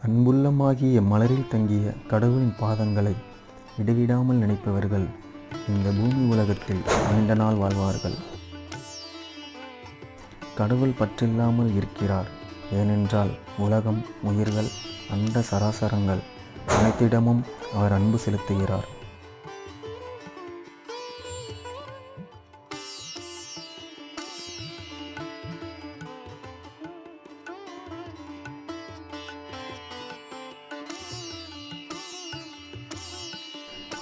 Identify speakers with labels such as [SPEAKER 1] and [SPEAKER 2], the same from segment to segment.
[SPEAKER 1] அன்புள்ளமாகிய மலரில் தங்கிய கடவுளின் பாதங்களை இடைவிடாமல் நினைப்பவர்கள் இந்த பூமி உலகத்தில் நீண்ட நாள் வாழ்வார்கள். கடவுள் பற்றில்லாமல் இருக்கிறார். ஏனென்றால் உலகம், உயிர்கள், அண்ட சராசரங்கள் அனைத்திடமும் அவர் அன்பு செலுத்துகிறார்.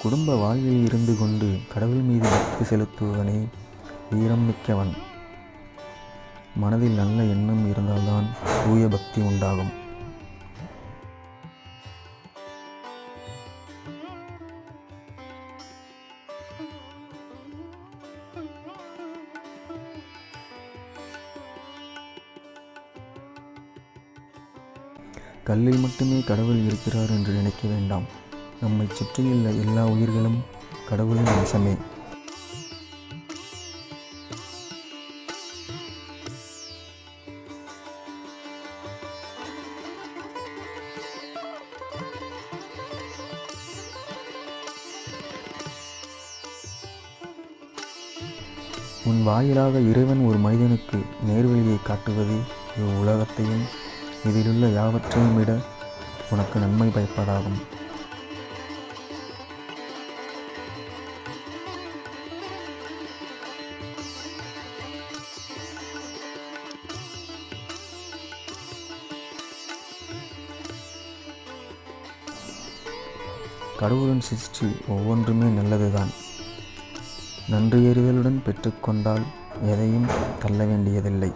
[SPEAKER 1] குடும்ப வாழ்வில் இருந்து கொண்டு கடவுள் மீது பக்தி செலுத்துவனே வீரம் மிக்கவன். மனதில் நல்ல எண்ணம் இருந்தால்தான் தூய பக்தி உண்டாகும். கல்லில் மட்டுமே கடவுள் இருக்கிறார் என்று நினைக்க வேண்டாம். நம்மை சுற்றியுள்ள எல்லா உயிர்களும் கடவுளின் அம்சமே. உன் வாயிலாக இறைவன் ஒரு மனிதனுக்கு நேர்வழியை காட்டுவது இவ்வுலகத்தையும் இதிலுள்ள யாவற்றையும் விட உனக்கு நன்மை பயப்படாகும். கடவுளின் சிருஷ்டி ஒவ்வொன்றுமே நல்லதுதான். நன்றியறிதலுடன் பெற்றுக்கொண்டால் எதையும் தள்ள வேண்டியதில்லை.